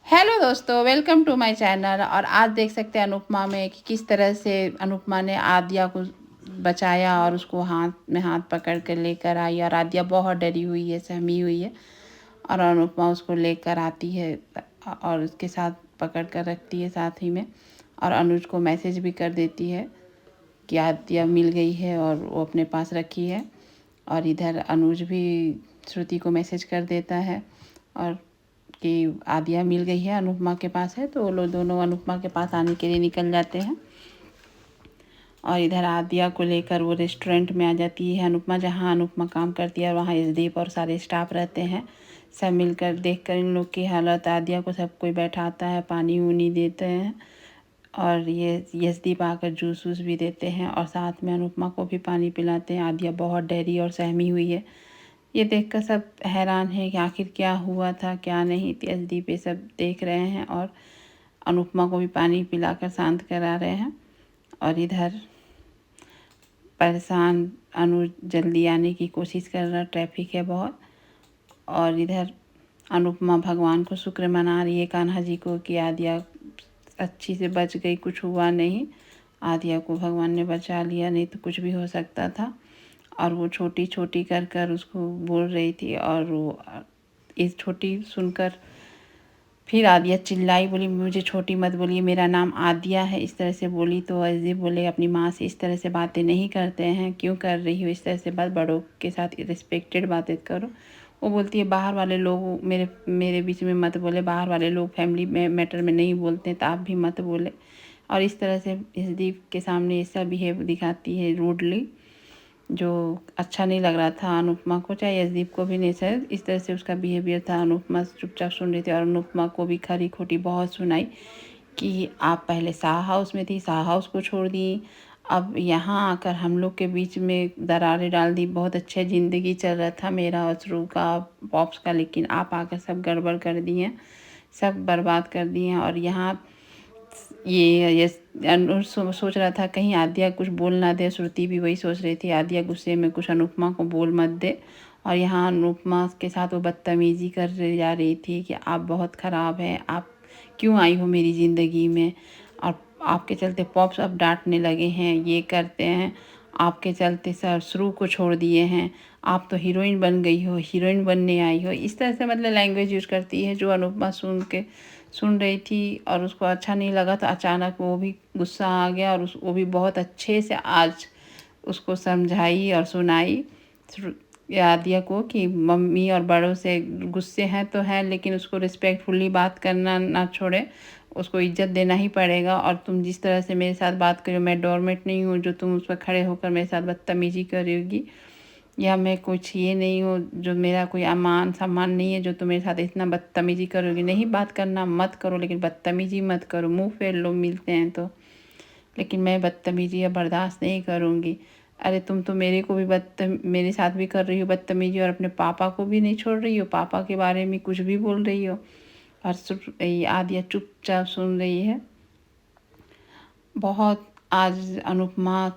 Hello दोस्तों, welcome to my channel. और आज देख सकते हैं अनुपमा में कि किस तरह से अनुपमा ने आद्या को बचाया और उसको हाथ में हाथ पकड़ कर लेकर आई। और आद्या बहुत डरी हुई है, सहमी हुई है, और अनुपमा उसको लेकर आती है और उसके साथ पकड़ कर रखती है साथ ही में। और अनुज को मैसेज भी कर देती है कि आद्या मिल गई है और वो अपने पास रखी है। और इधर अनुज भी श्रुति को मैसेज कर देता है और कि आद्या मिल गई है, अनुपमा के पास है। तो वो लोग दोनों अनुपमा के पास आने के लिए निकल जाते हैं। और इधर आद्या को लेकर वो रेस्टोरेंट में आ जाती है अनुपमा, जहाँ अनुपमा काम करती है। और वहाँ यशदीप और सारे स्टाफ रहते हैं। सब मिलकर देखकर इन लोग की हालत, आद्या को सब कोई बैठाता है, पानी उनी देते हैं। और ये यशदीप आकर जूस वूस भी देते हैं और साथ में अनुपमा को भी पानी पिलाते हैं। आद्या बहुत डरी और सहमी हुई है। ये देखकर सब हैरान है कि आखिर क्या हुआ था क्या नहीं। तेजदीप ये सब देख रहे हैं और अनुपमा को भी पानी पिलाकर शांत करा रहे हैं। और इधर परेशान अनुज जल्दी आने की कोशिश कर रहा, ट्रैफिक है बहुत। और इधर अनुपमा भगवान को शुक्र मना रही है, कान्हा जी को, कि आद्या अच्छी से बच गई, कुछ हुआ नहीं। आद्या को भगवान ने बचा लिया, नहीं तो कुछ भी हो सकता था। और वो छोटी छोटी कर कर उसको बोल रही थी। और वो इस छोटी सुनकर फिर आद्या चिल्लाई, बोली मुझे छोटी मत बोलिए, मेरा नाम आद्या है, इस तरह से बोली। तो अजीब बोले अपनी माँ से इस तरह से बातें नहीं करते हैं, क्यों कर रही हो इस तरह से बात, बड़ों के साथ रिस्पेक्टेड बातें करो। वो बोलती है बाहर वाले लोग मेरे मेरे बीच में मत बोले, बाहर वाले लोग फैमिली में मैटर में नहीं बोलते, तो आप भी मत बोले। और इस तरह से यशदीप के सामने ऐसा बिहेव दिखाती है रूडली, जो अच्छा नहीं लग रहा था अनुपमा को, चाहे यशदीप को भी नहीं। शायद इस तरह से उसका बिहेवियर था। अनुपमा चुपचाप सुन रही थी और अनुपमा को भी खरी खोटी बहुत सुनाई कि आप पहले शाह हाउस में थी, शाह हाउस को छोड़ दी, अब यहाँ आकर हम लोग के बीच में दरारें डाल दी। बहुत अच्छा ज़िंदगी चल रहा था मेरा और शुरू का, पॉप्स का, लेकिन आप आकर सब गड़बड़ कर दी हैं, सब बर्बाद कर दिए हैं। और यहाँ ये अनुज सोच रहा था कहीं आद्या कुछ बोल ना दे। श्रुति भी वही सोच रही थी, आद्या गुस्से में कुछ अनुपमा को बोल मत दे। और यहाँ अनुपमा के साथ वो बदतमीजी कर जा रही थी कि आप बहुत ख़राब हैं, आप क्यों आई हो मेरी ज़िंदगी में, और आपके चलते पॉप्स अब डांटने लगे हैं, ये करते हैं, आपके चलते सर शुरू को छोड़ दिए हैं, आप तो हीरोइन बन गई हो, हीरोइन बनने आई हो। इस तरह से मतलब लैंग्वेज यूज़ करती है, जो अनुपमा सुन रही थी और उसको अच्छा नहीं लगा। तो अचानक वो भी गुस्सा आ गया और वो भी बहुत अच्छे से आज उसको समझाई और सुनाई आद्या को कि मम्मी और बड़ों से गुस्से हैं तो हैं, लेकिन उसको रिस्पेक्टफुली बात करना ना छोड़े, उसको इज्जत देना ही पड़ेगा। और तुम जिस तरह से मेरे साथ बात करो, मैं डोरमेट नहीं हूँ जो तुम उस पर खड़े होकर मेरे साथ बदतमीजी करोगी, या मैं कुछ ये नहीं हूँ जो मेरा कोई मान सम्मान नहीं है जो तुम मेरे साथ इतना बदतमीजी करोगी। नहीं बात करना मत करो, लेकिन बदतमीजी मत करो, मुंह फेर लो मिलते हैं तो, लेकिन मैं बदतमीजी अब बर्दाश्त नहीं करूँगी। अरे तुम तो मेरे को भी मेरे साथ भी कर रही हो बदतमीजी, और अपने पापा को भी नहीं छोड़ रही हो, पापा के बारे में कुछ भी बोल रही हो। और आद्या चुपचाप सुन रही है। बहुत आज अनुपमा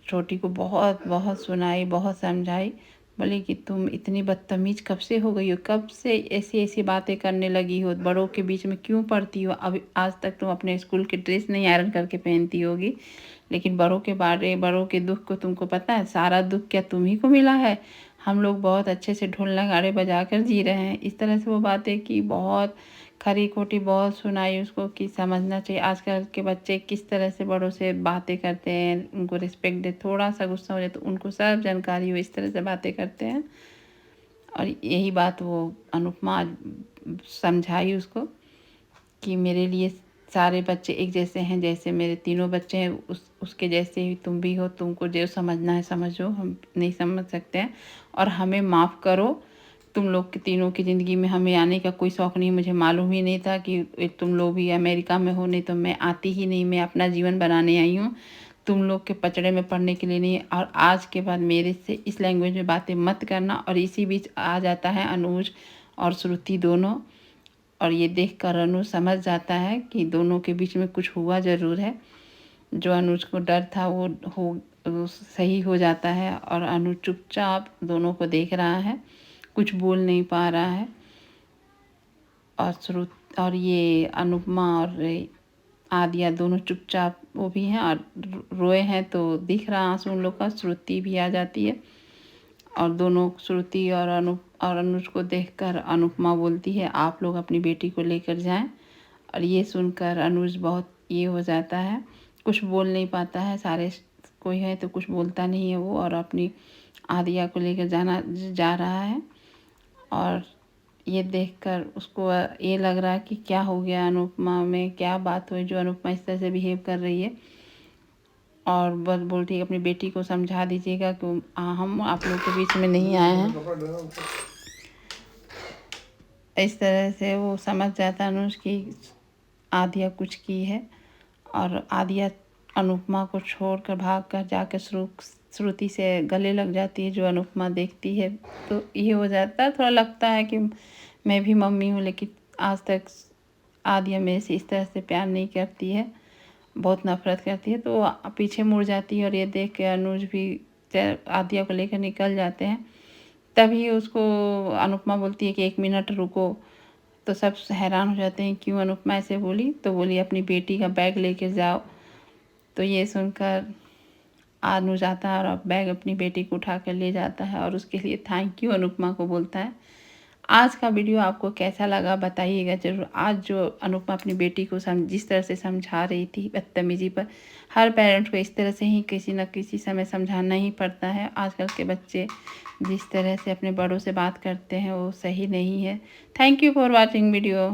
छोटी को बहुत बहुत सुनाई, बहुत समझाई, बोले कि तुम इतनी बदतमीज कब से हो गई हो, कब से ऐसी ऐसी बातें करने लगी हो, बड़ों के बीच में क्यों पड़ती हो। अभी आज तक तुम अपने स्कूल की ड्रेस नहीं आयरन करके पहनती होगी, लेकिन बड़ों के बारे, बड़ों के दुख को तुमको पता है, सारा दुख क्या तुम ही को मिला है, हम लोग बहुत अच्छे से ढोल नगाड़े बजा कर जी रहे हैं। इस तरह से वो बातें की, बहुत खरी खोटी बहुत सुनाई उसको कि समझना चाहिए आजकल के बच्चे किस तरह से बड़ों से बातें करते हैं, उनको रिस्पेक्ट दे, थोड़ा सा गुस्सा हो जाए तो उनको सब जानकारी हो, इस तरह से बातें करते हैं। और यही बात वो अनुपमा समझाई उसको कि मेरे लिए सारे बच्चे एक जैसे हैं, जैसे मेरे तीनों बच्चे हैं उसके जैसे ही तुम भी हो, तुमको जो समझना है समझो, हम नहीं समझ सकते हैं, और हमें माफ़ करो। तुम लोग के तीनों की ज़िंदगी में हमें आने का कोई शौक़ नहीं, मुझे मालूम ही नहीं था कि तुम लोग भी अमेरिका में हो, नहीं तो मैं आती ही नहीं, मैं अपना जीवन बनाने आई हूँ, तुम लोग के पचड़े में पड़ने के लिए नहीं। और आज के बाद मेरे से इस लैंग्वेज में बातें मत करना। और इसी बीच आ जाता है अनुज और श्रुति दोनों, और ये देख कर अनुज समझ जाता है कि दोनों के बीच में कुछ हुआ ज़रूर है। जो अनुज को डर था वो सही हो जाता है। और अनुज चुपचाप दोनों को देख रहा है, कुछ बोल नहीं पा रहा है। और और ये अनुपमा और आदिया दोनों चुपचाप वो भी हैं और रोए हैं, तो दिख रहा आंसू उन लोग का। श्रुति भी आ जाती है और दोनों, श्रुति और अनुज को देखकर अनुपमा बोलती है आप लोग अपनी बेटी को लेकर जाएं। और ये सुनकर अनुज बहुत ये हो जाता है, कुछ बोल नहीं पाता है। सारे कोई है तो कुछ बोलता नहीं है वो, और अपनी आदिया को लेकर जा रहा है। और ये देखकर उसको ये लग रहा है कि क्या हो गया, अनुपमा में क्या बात हुई जो अनुपमा इस तरह से बिहेव कर रही है। और बस बोलती है अपनी बेटी को समझा दीजिएगा कि हम आप लोग के बीच में नहीं आए हैं। इस तरह से वो समझ जाता है अनुज की आदिया कुछ की है। और आदिया अनुपमा को छोड़कर भागकर जाकर श्रुति से गले लग जाती है। जो अनुपमा देखती है तो ये हो जाता है, थोड़ा लगता है कि मैं भी मम्मी हूँ, लेकिन आज तक आदिया मेरे से इस तरह से प्यार नहीं करती है, बहुत नफरत करती है। तो वो पीछे मुड़ जाती है और ये देख के अनुज भी आदिया को लेकर निकल जाते हैं। तभी उसको अनुपमा बोलती है कि 1 मिनट रुको। तो सब हैरान हो जाते हैं, क्यों अनुपमा ऐसे बोली? तो बोली अपनी बेटी का बैग लेके जाओ। तो ये सुनकर अनुज आता है और बैग अपनी बेटी को उठा कर ले जाता है और उसके लिए थैंक यू अनुपमा को बोलता है। आज का वीडियो आपको कैसा लगा बताइएगा ज़रूर। आज जो अनुपमा अपनी बेटी को जिस तरह से समझा रही थी बदतमीजी पर, हर पेरेंट को इस तरह से ही किसी न किसी समय समझाना ही पड़ता है। आजकल के बच्चे जिस तरह से अपने बड़ों से बात करते हैं वो सही नहीं है। Thank you for watching video.